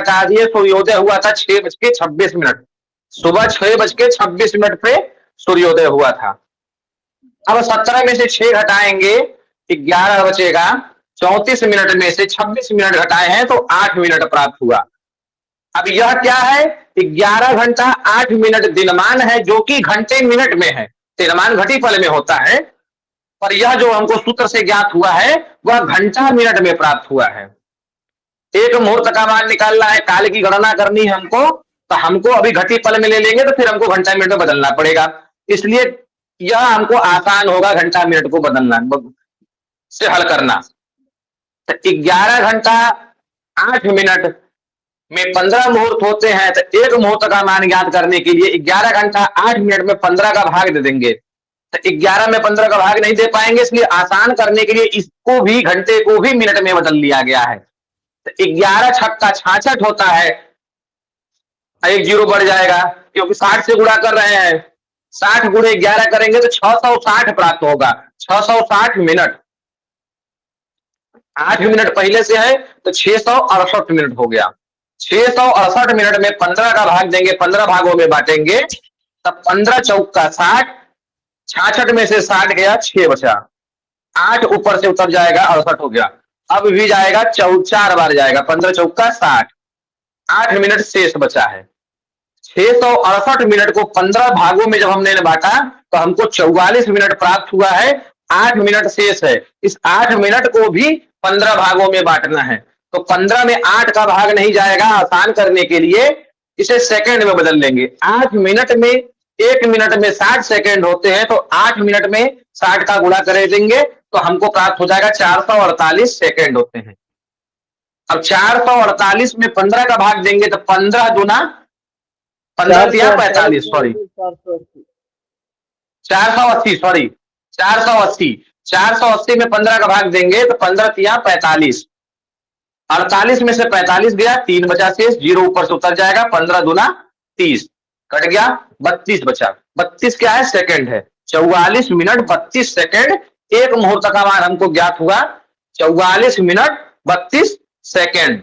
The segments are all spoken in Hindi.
हटा दिए, सूर्योदय हुआ था 6:26। सुबह 6:26 पे सूर्योदय हुआ था। अब 17 में से 6 घटाएंगे, 11 बचेगा। 34 मिनट में से 26 मिनट घटाए हैं तो 8 मिनट प्राप्त हुआ। अब यह क्या है? 11 घंटा 8 मिनट दिनमान है, जो कि घंटे मिनट में है। दिनमान घटीफल में होता है, पर यह जो हमको सूत्र से ज्ञात हुआ है वह घंटा मिनट में प्राप्त हुआ है। एक मुहूर्त का मान निकालना है, काल की गणना करनी है हमको, तो हमको अभी घटीफल में ले लेंगे तो फिर हमको घंटा मिनट में बदलना पड़ेगा। इसलिए यह हमको आसान होगा घंटा मिनट को बदलना से हल करना। तो 11 घंटा 8 मिनट में 15 मुहूर्त होते हैं, तो एक मुहूर्त का मान ज्ञात करने के लिए 11 घंटा 8 मिनट में 15 का भाग दे देंगे। तो 11 में 15 का भाग नहीं दे पाएंगे, इसलिए आसान करने के लिए इसको भी, घंटे को भी मिनट में बदल लिया गया है। तो 11 छक्का 66 होता है, एक जीरो बढ़ जाएगा क्योंकि 60 से गुणा कर रहे हैं। 60 गुणे 11 करेंगे तो 660 प्राप्त होगा। 660 मिनट, 8 मिनट पहले से है तो 668 मिनट हो गया। 668 मिनट में 15 का भाग देंगे, 15 भागों में बांटेंगे, तब 15 चौका 60, 66 में से 60 गया, 6 बचा। 8 ऊपर से उतर जाएगा, 68 हो गया। अब भी जाएगा, 4 बार जाएगा, 15 चौका 60, 8 मिनट शेष बचा है। 668 मिनट को 15 भागों में जब हमने बांटा तो हमको 44 मिनट प्राप्त हुआ है। 8 मिनट शेष है, इस 8 मिनट को भी 15 भागों में बांटना है। तो 15 में 8 का भाग नहीं जाएगा, आसान करने के लिए इसे सेकंड में बदल लेंगे। 8 मिनट में, 1 मिनट में 60 सेकंड होते हैं, तो 8 मिनट में 60 का गुणा कर देंगे तो हमको प्राप्त हो जाएगा 448 सेकंड होते हैं। अब 448 में 15 का भाग देंगे तो 15 दूना 15 तिया 45, सॉरी 480, सॉरी 480, 480 में 15 का भाग देंगे तो 15 तिया 45, 48 में से 45 गया, 3 बचा शेष, जीरो ऊपर से उतर जाएगा, 15 दूना 30, कट गया, 32 बचा। 32 क्या है? सेकंड है। 44 मिनट 32 सेकंड एक मुहूर्त का मान हमको ज्ञात हुआ, 44 मिनट 32 सेकंड।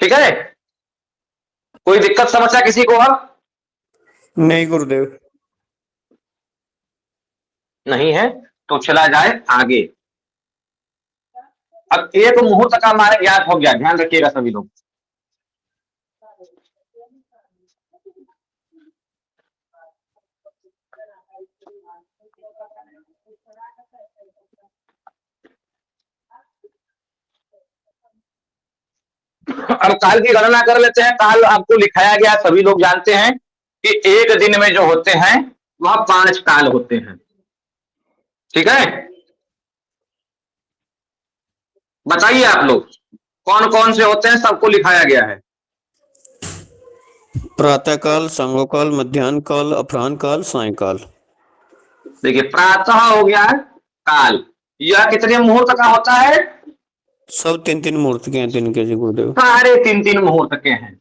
ठीक है, कोई दिक्कत समस्या किसी को? अब नहीं गुरुदेव, नहीं है तो चला जाए आगे। अब एक मुहूर्त का मान ज्ञात हो गया, ध्यान रखिएगा सभी लोग। अब काल की गणना कर लेते हैं। काल आपको लिखाया गया, सभी लोग जानते हैं कि एक दिन में जो होते हैं वह 5 काल होते हैं। ठीक है, बताइए आप लोग कौन कौन से होते हैं, सबको लिखाया गया है। प्रातः काल, संगोकाल, मध्याह्न काल, अपराह्न काल, सायंकाल। देखिए, प्रातः हो गया काल, यह कितने मुहूर्त का होता है? सब 3-3 मुहूर्त के हैं दिन के जी गुरुदेव। सारे 3-3 मुहूर्त के हैं।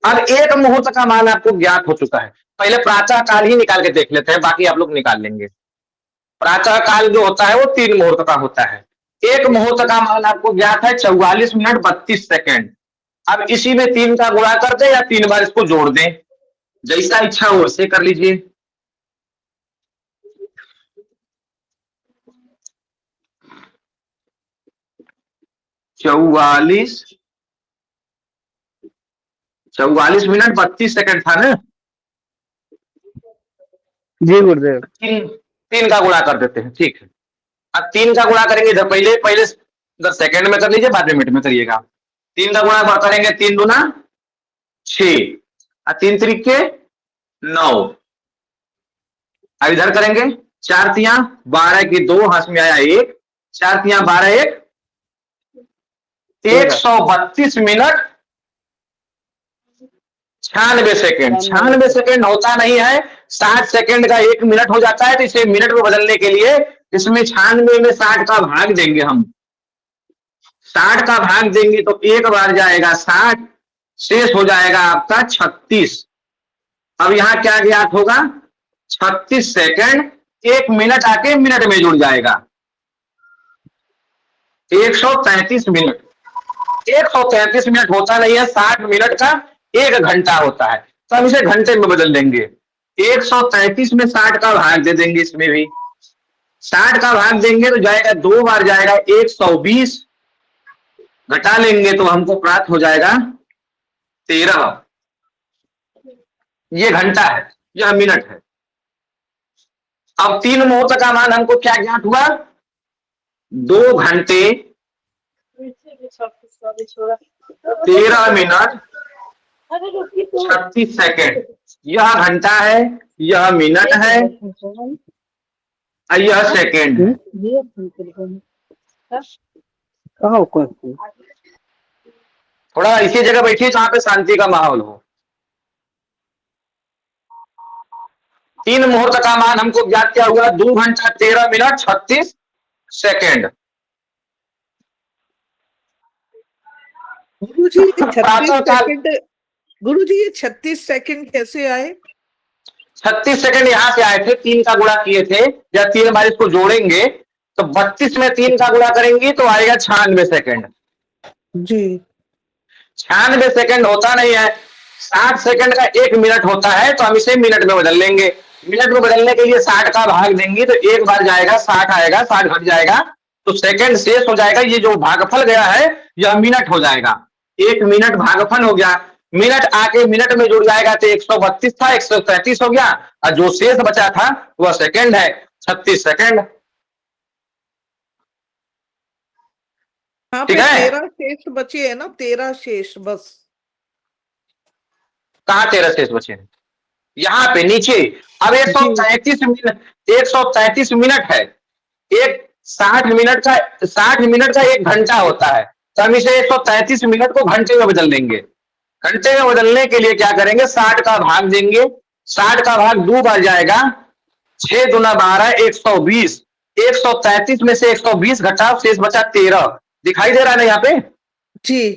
अब एक मुहूर्त का मान आपको ज्ञात हो चुका है। पहले प्रातः काल ही निकाल के देख लेते हैं, बाकी आप लोग निकाल लेंगे। प्रातः काल जो होता है वो 3 मुहूर्त का होता है। एक मुहूर्त का मान आपको ज्ञात है 44 मिनट 32 सेकंड। अब इसी में 3 का गुणा कर दें या 3 बार इसको जोड़ दें, जैसा इच्छा हो वैसे कर लीजिए। चौवालीस मिनट 32 सेकंड था ना जी गुरुदेव। 3 का गुणा कर देते हैं, ठीक है। अब 3 का गुणा करेंगे, इधर पहले पहले सेकंड में कर लीजिए, बाद में मिनट में करिएगा। 3 का गुणा करेंगे, 3 दूना 6, 3 त्रिके 9। अब इधर करेंगे, 4 तिया 12 की 2, हाथ में आया 1, 4 तिया 12, 132 मिनट 96 सेकंड। 96 सेकंड होता नहीं है, 60 सेकंड का 1 मिनट हो जाता है, तो इसे मिनट में बदलने के लिए इसमें 96 में 60 का भाग देंगे हम। 60 का भाग देंगे तो एक बार जाएगा 60, शेष हो जाएगा आपका 36। अब यहां क्या ज्ञात होगा? 36 सेकंड, 1 मिनट आके मिनट में जुड़ जाएगा। 133 मिनट। 133 मिनट होता नहीं है, 60 मिनट का 1 घंटा होता है, तो हम इसे घंटे में बदल देंगे। 133 में 60 का भाग दे देंगे, इसमें भी 60 का भाग देंगे तो जाएगा 2 बार जाएगा 120, घटा लेंगे तो हमको प्राप्त हो जाएगा 13। ये घंटा है, यह मिनट है। अब 3 मुहूर्त का मान हमको क्या ज्ञात हुआ? 2 घंटे 13 मिनट 36 सेकेंड। यह घंटा है, यह मिनट है और यह सेकेंड है। थोड़ा इसी जगह बैठिए जहां पे शांति का माहौल हो। 3 मुहूर्त का मान हमको ज्ञात क्या हुआ? 2 घंटा 13 मिनट 36 सेकेंड। गुरुजी ये 36 प्रातःकाल सेकंड, गुरुजी ये 36 सेकंड कैसे आए? 36 सेकंड यहाँ से आए थे, 3 का गुणा किए थे, या 3 बार इसको जोड़ेंगे तो 32 में 3 का गुणा करेंगे तो आएगा 96 सेकंड। जी 96 सेकंड होता नहीं है, 60 सेकंड का 1 मिनट होता है, तो हम इसे मिनट में बदल लेंगे। मिनट में बदलने के लिए 60 का भाग देंगे तो 1 बार जाएगा 60 आएगा, 60 घट जाएगा तो सेकंड शेष हो जाएगा। ये जो भागफल गया है यह मिनट हो जाएगा। 1 मिनट भागफल हो गया, मिनट आके मिनट में जुड़ जाएगा तो 132 था, 133 हो गया, और जो शेष बचा था वह सेकंड है, 36 सेकंड। यहाँ ठीक पे है, 13 शेष बचे है ना, 13 शेष बस। कहाँ 13 शेष बचे हैं? यहाँ पे नीचे। अब 133 मिनट, 133 मिनट है, एक 60 मिनट का 1 घंटा होता है, तो हम इसे 133 मिनट को घंटे में बदल देंगे। घंटे में बदलने के लिए क्या करेंगे? 60 का भाग देंगे, 60 का भाग 2 बार जाएगा, 6 दूना 12 120, 133 में से 120 घटाओ, शेष बचा 13। दिखाई दे रहा है ना यहाँ पे? जी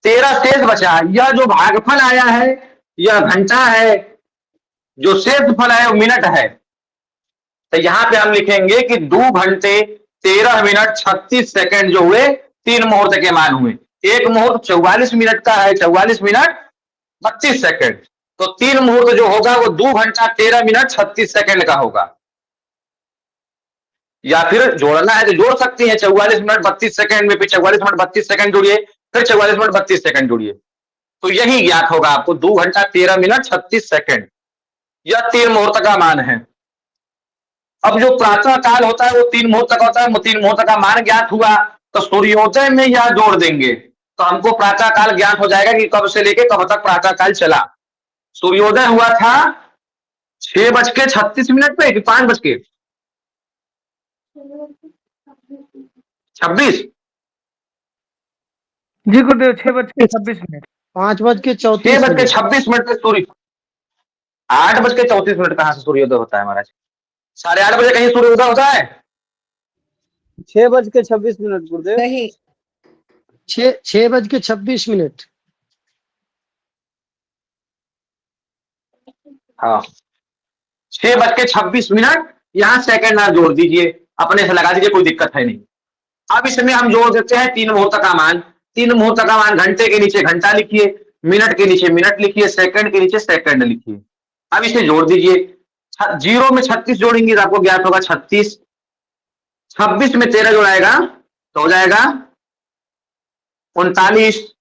13 शेष बचा। यह जो भागफल आया है यह घंटा है, जो शेष फल है वो मिनट है। तो यहाँ पे हम लिखेंगे कि 2 घंटे 13 मिनट 36 सेकंड जो हुए 3 मुहूर्त के मान हुए। एक मुहूर्त 44 मिनट का है, 44 मिनट 32 सेकंड, तो 3 मुहूर्त जो होगा वो 2 घंटा 13 मिनट 36 सेकंड का होगा। या फिर जोड़ना है तो जोड़ सकती है, 44 मिनट 32 सेकंड में फिर 44 मिनट 32 सेकंड जोड़िए, फिर 44 मिनट 32 सेकंड जोड़िए, तो यही ज्ञात होगा आपको 2 घंटा 13 मिनट 36 सेकंड। यह 3 मुहूर्त का मान है। अब जो प्रातः काल होता है वो 3 मुहूर्त का होता है, 3 मुहूर्त का मान ज्ञात हुआ तो सूर्योदय में यह जोड़ देंगे तो हमको प्रातः काल ज्ञात हो जाएगा कि कब से लेके कब तक प्रातः काल चला। सूर्योदय हुआ था 6:36 पे कि 5:26? 26। जी गुरुदेव 6:26। 5:34 6:26 पे सूर्य, 8:34 कहां से सूर्योदय होता है महाराज? 8:30 बजे कहीं सूर्योदय होता है? 6:26 गुरुदेव। नहीं 6:26 हाँ 6:26, यहाँ सेकंड आप जोड़ दीजिए, अपने से लगा दीजिए, कोई दिक्कत है नहीं। अब इसमें हम जोड़ देते हैं 3 मुहूर्त का मान। 3 मुहूर्त का मान, घंटे के नीचे घंटा लिखिए, मिनट के नीचे मिनट लिखिए, सेकंड के नीचे सेकंड लिखिए। अब इसे जोड़ दीजिए, 0 में 36 जोड़ेंगे तो आपको ज्ञात होगा 36। 26 में 13 जोड़ाएगा तो हो जाएगा 39।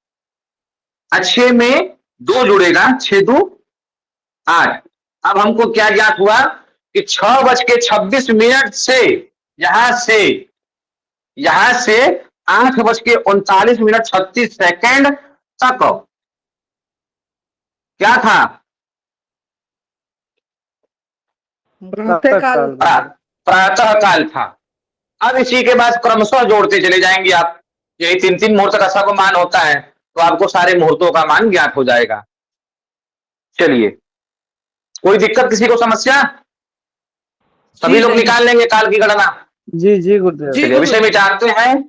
6 में 2 जुड़ेगा, 6 2 8। अब हमको क्या ज्ञात हुआ कि 6:26 से यहां से 8:39 तक क्या था? प्रातः काल। प्रातः काल था। अब इसी के बाद क्रमशः जोड़ते चले जाएंगे आप, यही 3 मुहूर्त का सब मान होता है, तो आपको सारे मुहूर्तों का मान ज्ञात हो जाएगा। चलिए, कोई दिक्कत, किसी को समस्या? सभी लोग निकाल लेंगे काल की गणना। जी गुरुदेव। चलिए, विषय मिटाते हैं,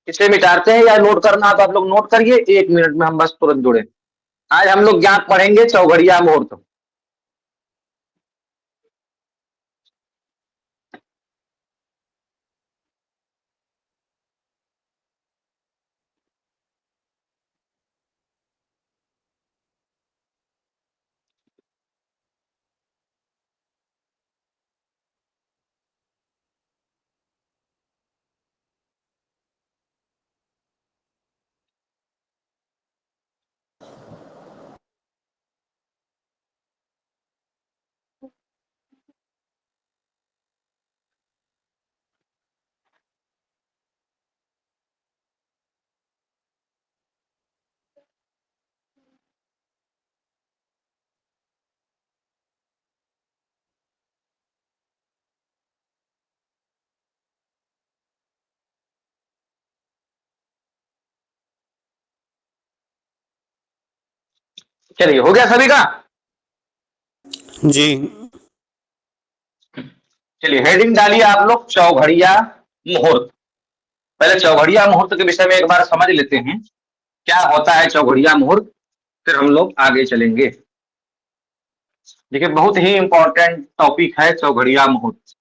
इसे मिटाते हैं, या नोट करना तो आप लोग नोट करिए, 1 मिनट में हम बस तुरंत जुड़े। आज हम लोग ज्ञात पढ़ेंगे चौघड़िया मुहूर्त। चलिए, हो गया सभी का? जी। चलिए, हेडिंग डालिए आप लोग, चौघड़िया मुहूर्त। पहले चौघड़िया मुहूर्त के विषय में एक बार समझ लेते हैं, क्या होता है चौघड़िया मुहूर्त, फिर हम लोग आगे चलेंगे। देखिए, बहुत ही इंपॉर्टेंट टॉपिक है चौघड़िया मुहूर्त,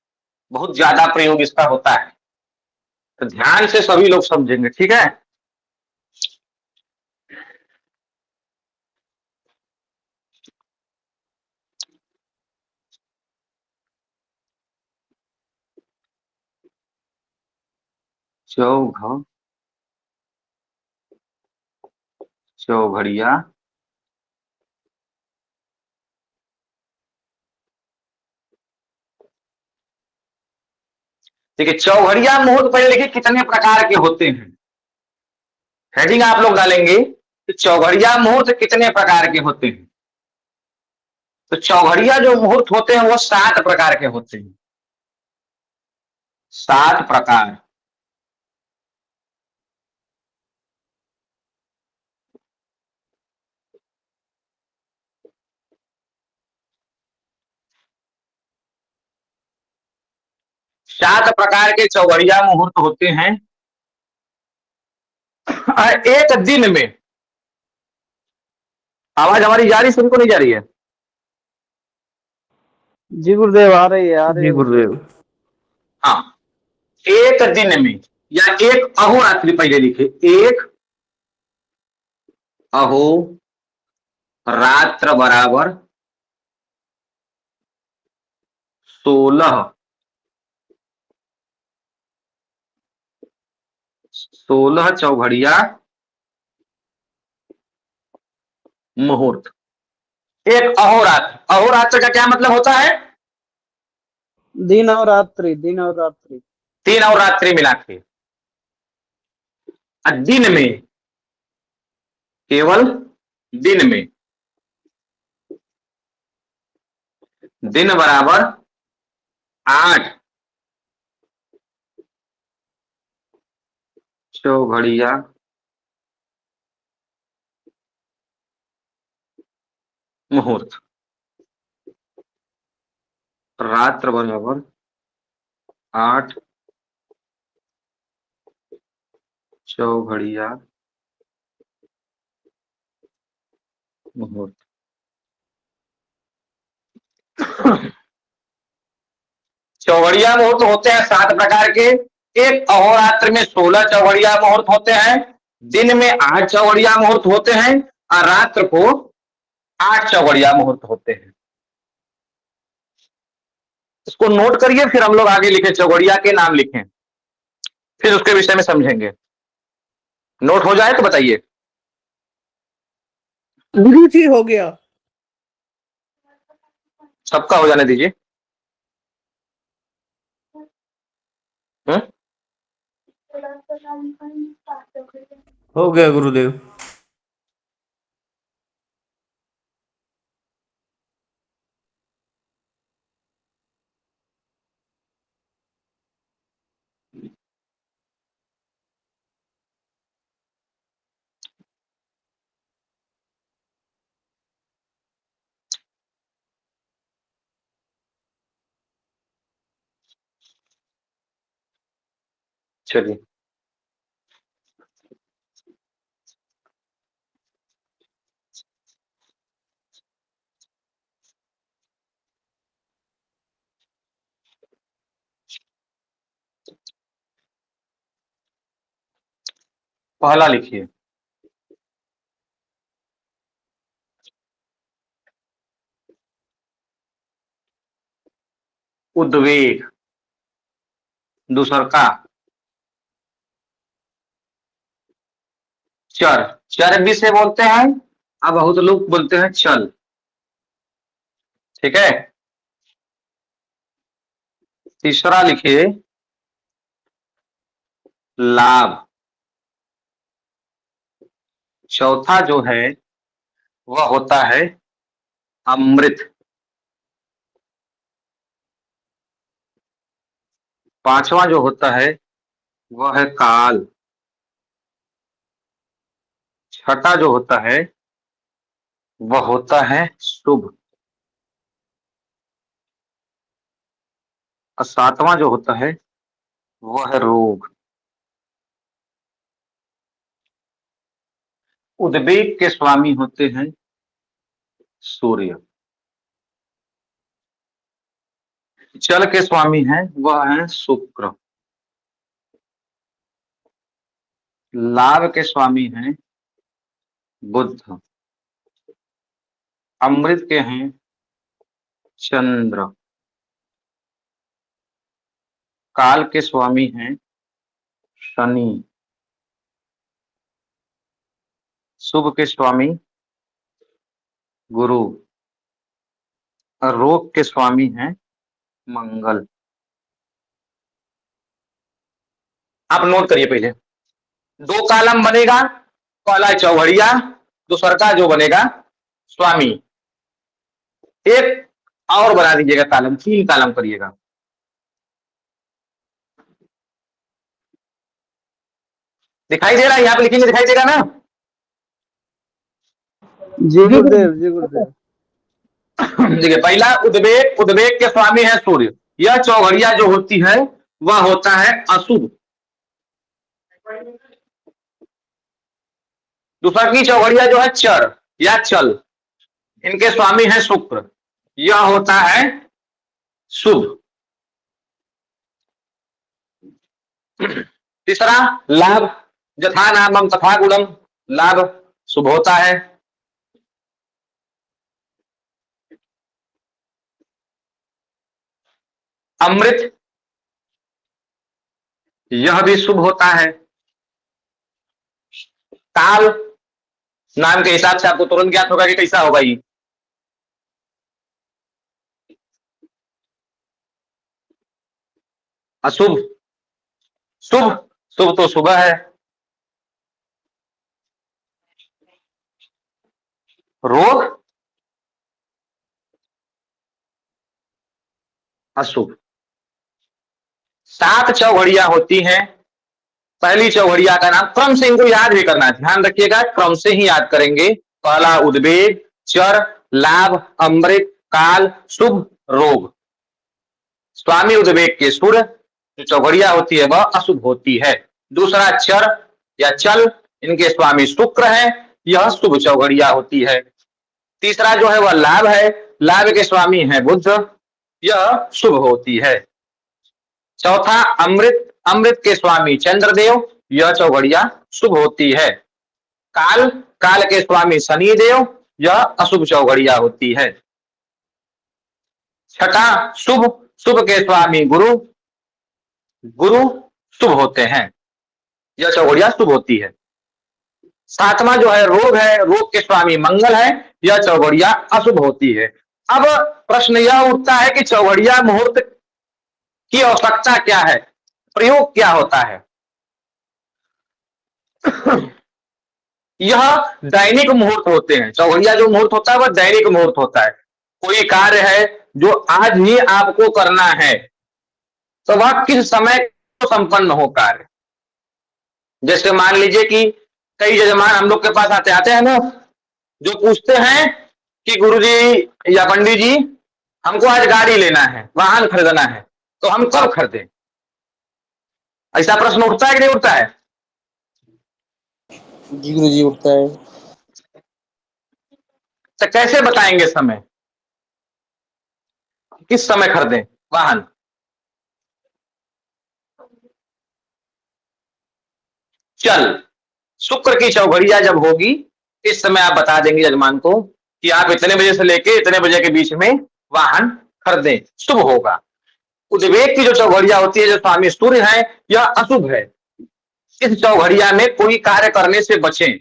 बहुत ज्यादा प्रयोग इसका होता है, तो ध्यान से सभी लोग समझेंगे, ठीक है? चौघ चौघड़िया देखिए, चौघड़िया मुहूर्त पहले देखिए कितने प्रकार के होते हैं। हेडिंग आप लोग डालेंगे कि चौघड़िया मुहूर्त कितने प्रकार के होते हैं। तो चौघड़िया जो मुहूर्त होते हैं वो 7 प्रकार के होते हैं, 7 प्रकार। सात प्रकार के चौघड़िया मुहूर्त होते हैं। एक दिन में, आवाज हमारी जा रही, सभी को नहीं जा रही है? जी गुरुदेव, आ रही है, आ रही जी है गुरुदेव। गुरुदेव। हाँ, एक दिन में या एक अहोरात्रि, पहले लिखे, एक अहो रात्र बराबर 16 चौघड़िया मुहूर्त। एक अहोरात्र, अहोरात्र का क्या मतलब होता है? दिन और रात्रि, दिन और रात्रि। 3 और रात्रि मिला के। दिन में, केवल दिन में, दिन बराबर 8 चौघड़िया मुहूर्त। रात्र बराबर 8 चौघड़िया मुहूर्त। चौघड़िया मुहूर्त होते हैं 7 प्रकार के। एक अहोरात्र में 16 चौघड़िया मुहूर्त होते हैं, दिन में 8 चौघड़िया मुहूर्त होते हैं, और रात्र को 8 चौघड़िया मुहूर्त होते हैं। इसको नोट करिए, फिर हम लोग आगे लिखे, चौघड़िया के नाम लिखें, फिर उसके विषय में समझेंगे। नोट हो जाए तो बताइए। गुरु जी हो गया। सबका हो जाने दीजिए। हो गया गुरुदेव। चलिए, पहला लिखिए, उद्वेग। दूसर का चर, चर भी से बोलते हैं, अब बहुत लोग बोलते हैं चल, ठीक है? तीसरा लिखिए लाभ। चौथा जो है वह होता है अमृत। पांचवा जो होता है वह है काल। छठा जो होता है वह होता है शुभ। और सातवां जो होता है वह है रोग। उद्वेग के स्वामी होते हैं सूर्य। जल के स्वामी हैं वह है शुक्र। लाभ के स्वामी हैं बुध। अमृत के हैं चंद्र। काल के स्वामी हैं शनि। शुभ के स्वामी गुरु। और रोग के स्वामी हैं मंगल। आप नोट करिए पहले, दो कॉलम बनेगा, पहला चौघड़िया, दूसरा का जो बनेगा स्वामी। एक और बना दीजिएगा कॉलम, 3 कॉलम करिएगा। दिखाई दे रहा है? यहाँ पे लिखेंगे, दिखाई देगा ना? जी गुरुदेव, जी गुरुदेव। देखिए, पहला उद्वेग, उद्वेग के स्वामी है सूर्य। यह चौघड़िया जो होती है वह होता है अशुभ। दूसरा की चौघड़िया जो है चर या चल, इनके स्वामी है शुक्र, यह होता है शुभ। तीसरा लाभ, जथा नामम तथा गुणम, लाभ शुभ होता है। अमृत, यह भी शुभ होता है। काल नाम के हिसाब से आपको तुरंत ज्ञात होगा कि कैसा होगा ये। अशुभ, शुभ, शुभ तो सुबह है। रोग अशुभ। 7 चौघड़िया होती हैं। पहली चौघड़िया का नाम, क्रम से इनको याद भी करना है, ध्यान रखिएगा, क्रम से ही याद करेंगे। पहला उद्वेग, चर, लाभ, अमृत, काल, शुभ, रोग। स्वामी उद्वेग के सूर्य, जो चौघड़िया होती है वह अशुभ होती है। दूसरा चर या चल, इनके स्वामी शुक्र है, यह शुभ चौघड़िया होती है। तीसरा जो है वह लाभ है, लाभ के स्वामी है बुध, यह शुभ होती है। चौथा अमृत, अमृत के स्वामी चंद्रदेव, यह चौघड़िया शुभ होती है। काल, काल के स्वामी शनिदेव, यह अशुभ चौघड़िया होती है। छठा शुभ, शुभ के स्वामी गुरु, गुरु शुभ होते हैं, यह चौघड़िया शुभ होती है। सातवां जो है रोग है, रोग के स्वामी मंगल है, यह चौघड़िया अशुभ होती है। अब प्रश्न यह उठता है कि चौघड़िया मुहूर्त की आवश्यकता क्या है, प्रयोग क्या होता है? यह दैनिक मुहूर्त होते हैं। चौघड़िया जो मुहूर्त होता है वह दैनिक मुहूर्त होता है। कोई कार्य है जो आज ही आपको करना है तो वह किस समय संपन्न हो कार्य। जैसे मान लीजिए कि कई यजमान हम लोग के पास आते हैं ना, जो पूछते हैं कि गुरुजी या पंडित जी, हमको आज गाड़ी लेना है, वाहन खरीदना है, तो हम कब खरीदें? ऐसा प्रश्न उठता है कि नहीं उठता है? जी गुरुजी, उठता है। तो कैसे बताएंगे समय, किस समय खरीदें वाहन? चल, शुक्र की चौघड़िया जब होगी इस समय आप बता देंगे यजमान को कि आप इतने बजे से लेके इतने बजे के बीच में वाहन खरीदें, शुभ होगा। उद्वेग की जो चौघड़िया होती है, जो स्वामी सूर्य है, यह अशुभ है। इस चौघड़िया में कोई कार्य करने से बचें।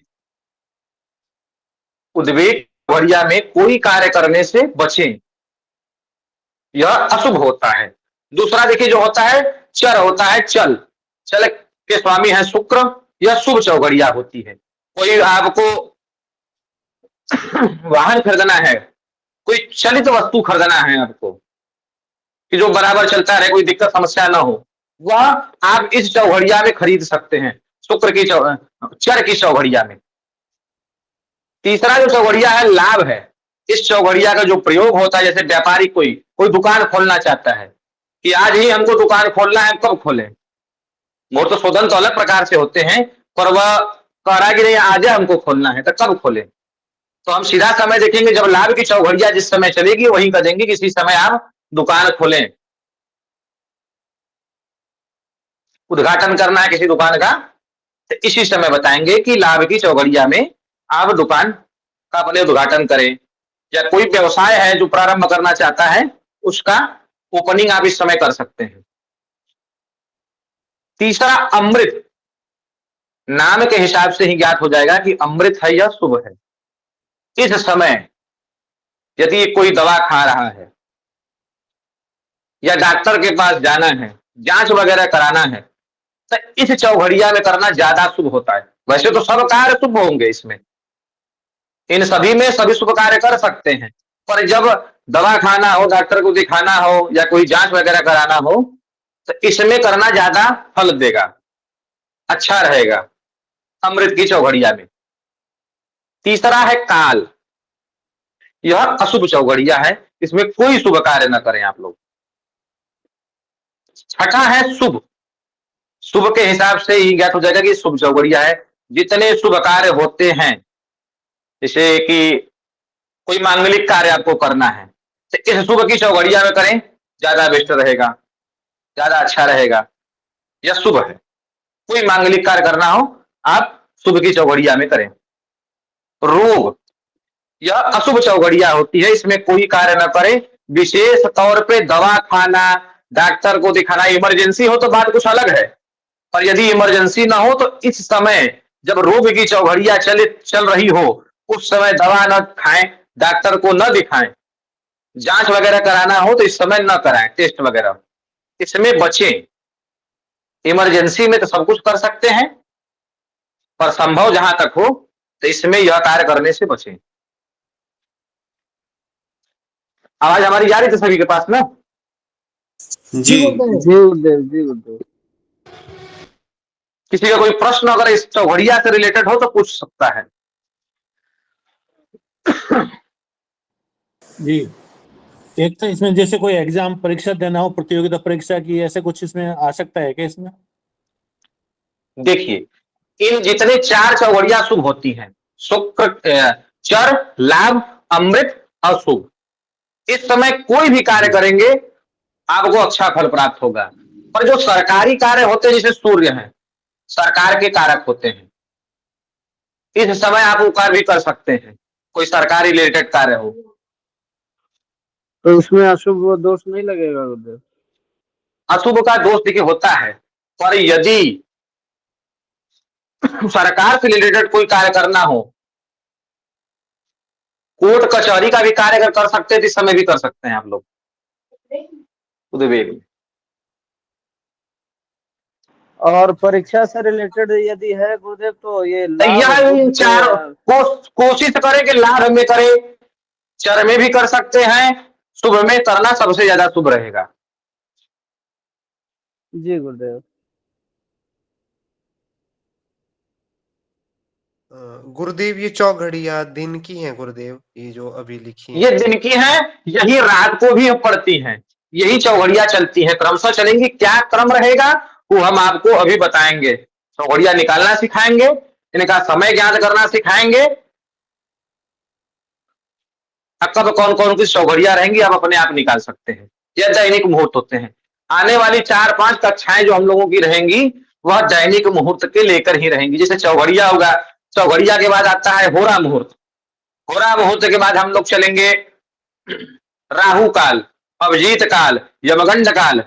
उद्वेग चौघड़िया में कोई कार्य करने से बचें, यह अशुभ होता है। दूसरा देखिए जो होता है चर होता है, चल, चल के स्वामी है शुक्र, यह शुभ चौघड़िया होती है। कोई आपको वाहन खरीदना है, कोई चलित वस्तु खरीदना है आपको कि जो बराबर चलता रहे, कोई दिक्कत समस्या ना हो, वह आप इस चौघड़िया में खरीद सकते हैं, शुक्र की चर की चौघड़िया में। तीसरा जो चौघड़िया है लाभ है। इस चौघड़िया का जो प्रयोग होता है, जैसे व्यापारी कोई दुकान खोलना चाहता है कि आज ही हमको दुकान खोलना है, कब खोलें? मुहूर्त तो शोधन तो अलग प्रकार से होते हैं, पर वह कह रहा है कि नहीं आज हमको खोलना है, तो कब खोले? तो हम सीधा समय देखेंगे, जब लाभ की चौघड़िया जिस समय चलेगी वही कर देंगे कि इसी समय आप दुकान खोलें। उद्घाटन करना है किसी दुकान का, तो इसी समय बताएंगे कि लाभ की चौघड़िया में आप दुकान का अपने उद्घाटन करें, या कोई व्यवसाय है जो प्रारंभ करना चाहता है उसका ओपनिंग आप इस समय कर सकते हैं। तीसरा अमृत, नाम के हिसाब से ही ज्ञात हो जाएगा कि अमृत है या शुभ है। इस समय यदि कोई दवा खा रहा है या डॉक्टर के पास जाना है, जांच वगैरह कराना है, तो इस चौघड़िया में करना ज्यादा शुभ होता है। वैसे तो सब कार्य शुभ होंगे इसमें, इन सभी में सभी शुभ कार्य कर सकते हैं, पर जब दवा खाना हो, डॉक्टर को दिखाना हो या कोई जांच वगैरह कराना हो, तो इसमें करना ज्यादा फल देगा, अच्छा रहेगा अमृत की चौघड़िया में। तीसरा है काल, यह अशुभ चौघड़िया है, इसमें कोई शुभ कार्य न करें आप लोग। छठा है शुभ, शुभ के हिसाब से ही ज्ञात हो जाएगा कि शुभ चौघड़िया है। जितने शुभ कार्य होते हैं, जैसे कि कोई मांगलिक कार्य आपको करना है, तो इस शुभ की चौघड़िया में करें, ज्यादा बेस्ट रहेगा, ज्यादा अच्छा रहेगा, यह शुभ है। कोई मांगलिक कार्य करना हो आप शुभ की चौघड़िया में करें। रोग, यह अशुभ चौघड़िया होती है, इसमें कोई कार्य न करें, विशेष तौर पे दवा खाना, डॉक्टर को दिखाना। इमरजेंसी हो तो बात कुछ अलग है, पर यदि इमरजेंसी ना हो तो इस समय जब रोग की चौघड़िया चल रही हो, उस समय दवा न खाएं, डॉक्टर को न दिखाएं, जांच वगैरह कराना हो तो इस समय न कराएं, टेस्ट वगैरह, इसमें बचें। इमरजेंसी में तो सब कुछ कर सकते हैं, पर संभव जहां तक हो तो इसमें यह कार्य करने से बचें। आवाज हमारी जा रही थी सभी के पास ना? जी जी गुरुदेव, जी गुरुदेव। किसी का कोई प्रश्न अगर इस चौघड़िया से रिलेटेड हो तो पूछ सकता है। जी, एक तो इसमें जैसे कोई एग्जाम परीक्षा देना हो, प्रतियोगिता परीक्षा की, ऐसे कुछ इसमें आ सकता है क्या इसमें? देखिए, इन जितने चार चौघड़िया शुभ होती हैं, शुक्र, चर, लाभ, अमृत, अशुभ, इस समय कोई भी कार्य करेंगे आपको अच्छा फल प्राप्त होगा। पर जो सरकारी कार्य होते हैं, जैसे सूर्य हैं, सरकार के कारक होते हैं, इस समय आप वो कार्य भी कर सकते हैं, कोई सरकारी रिलेटेड कार्य हो। तो उसमें अशुभ दोष नहीं लगेगा गुरुदेव? अशुभ का दोष देखिए होता है, पर यदि सरकार से रिलेटेड कोई कार्य करना हो, कोर्ट कचहरी का भी कार्य अगर कर सकते हैं तो इस समय भी कर सकते हैं आप लोग उदयवेग में। और परीक्षा से रिलेटेड यदि है गुरुदेव तो ये लाभ यह इन बुध चार कोशिश करें कि लाभ में करें, चर में भी कर सकते हैं, शुभ में करना सबसे ज्यादा शुभ रहेगा। जी गुरुदेव। गुरुदेव ये चौघड़िया दिन की हैं गुरुदेव, ये जो अभी लिखी ये हैं? दिन की है, यही रात को भी पड़ती हैं, यही चौघड़िया चलती हैं, क्रमशः चलेंगी। क्या क्रम रहेगा वो हम आपको अभी बताएंगे। चौघड़िया निकालना सिखाएंगे, इनका समय ज्ञात करना सिखाएंगे, कब कौन कौन सी चौघड़िया रहेंगी आप अपने आप निकाल सकते हैं। यह दैनिक मुहूर्त होते हैं। आने वाली 4-5 कक्षाएं जो हम लोगों की रहेंगी वह दैनिक मुहूर्त के लेकर ही रहेंगी। जैसे चौघड़िया होगा, चौघड़िया के बाद आता है होरा मुहूर्त, होरा मुहूर्त के बाद हम लोग चलेंगे राहु काल, अभिजीत काल, यमगंड काल।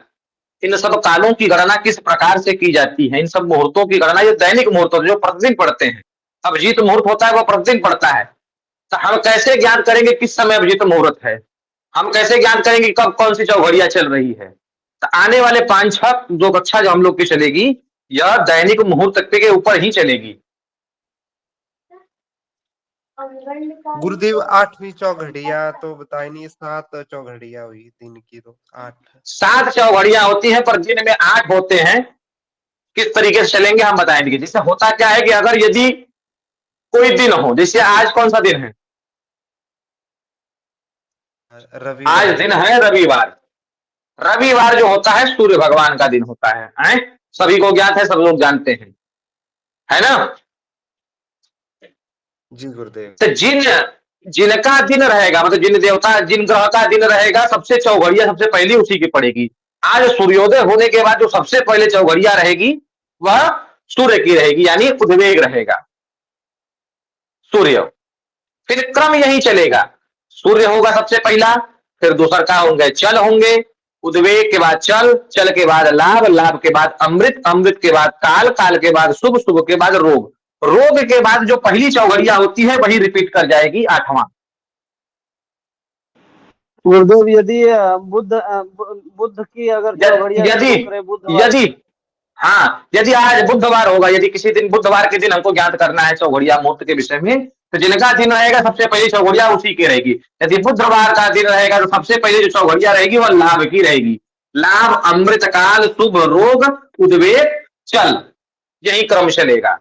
इन सब कालों की गणना किस प्रकार से की जाती है, इन सब मुहूर्तों की गणना ये दैनिक मुहूर्त जो प्रतिदिन पढ़ते हैं। अभिजीत मुहूर्त होता है वो प्रतिदिन पढ़ता है, तो हम कैसे ज्ञान करेंगे किस समय अभिजीत मुहूर्त है, हम कैसे ज्ञान करेंगे कब कौन सी चौघड़िया चल रही है। तो आने वाले 5-6 जो कक्षा जो हम लोग की चलेगी यह दैनिक मुहूर्त के ऊपर ही चलेगी। गुरुदेव 8वीं चौघड़िया तो बताई नहीं, 7 चौघड़िया हुई दिन की, तो 8। 7 चौघड़िया होती हैं पर दिन में 8 होते हैं। किस तरीके से चलेंगे हम बताएंगे। जैसे होता क्या है कि अगर यदि कोई दिन हो, जैसे आज कौन सा दिन है? आज रविवार। दिन है रविवार। रविवार जो होता है सूर्य भगवान का दिन होता है? सभी को ज्ञात है, सब लोग जानते हैं, है ना? जी गुरुदेव। तो जिनका दिन रहेगा, मतलब जिन देवता जिन ग्रह का दिन रहेगा, सबसे चौघड़िया सबसे पहली उसी की पड़ेगी। आज सूर्योदय होने के बाद जो सबसे पहले चौघड़िया रहेगी वह सूर्य की रहेगी, यानी उद्वेग रहेगा सूर्य। फिर क्रम यही चलेगा, सूर्य होगा सबसे पहला, फिर दूसर का होंगे चल होंगे, उद्वेग के बाद चल, चल के बाद लाभ, लाभ के बाद अमृत, अमृत के बाद काल, काल के बाद शुभ, शुभ के बाद रोग, रोग के बाद जो पहली चौघड़िया होती है वही रिपीट कर जाएगी 8वां। गुरुदेव यदि बुद्ध की अगर चौघड़िया यदि शुरू करें बुधवार यदि हाँ, यदि आज बुधवार होगा, यदि किसी दिन बुधवार के दिन हमको ज्ञात करना है चौघड़िया मुहूर्त के विषय में, तो जिनका दिन रहेगा सबसे पहली चौघड़िया उसी की रहेगी। यदि बुधवार का दिन रहेगा तो सबसे पहले जो चौघड़िया रहेगी वह लाभ की रहेगी। लाभ, अमृत काल, शुभ, रोग, उद्वेग, चल, यही क्रम चलेगा।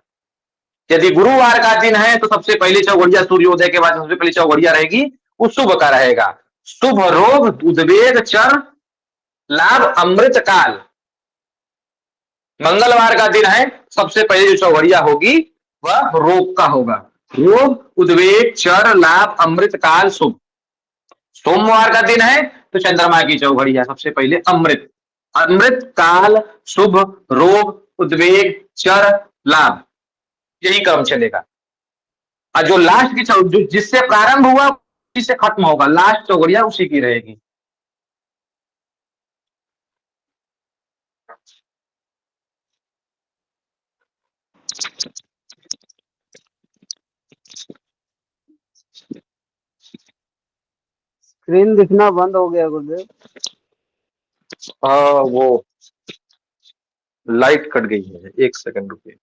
यदि गुरुवार का दिन है तो सबसे पहली चौघड़िया सूर्योदय के बाद सबसे पहली चौघड़िया रहेगी वो शुभ का रहेगा। शुभ, रोग, उद्वेग, चर, लाभ, अमृत काल। मंगलवार का दिन है, सबसे पहले जो चौघड़िया होगी वह रोग का होगा। रोग, उद्वेग, चर, लाभ, अमृत काल, शुभ। सोमवार का दिन है तो चंद्रमा की चौघड़िया सबसे पहले अमृत, अमृत काल, शुभ, रोग, उद्वेग, चर, लाभ, यही क्रम चलेगा। और जो लास्ट की जिससे प्रारंभ हुआ उसी से खत्म होगा, लास्ट चौघड़िया उसी की रहेगी। स्क्रीन दिखना बंद हो गया गुरुदेव। वो लाइट कट गई है, 1 सेकंड रुकिए।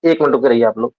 एक मिनट रुके रहिए आप लोग।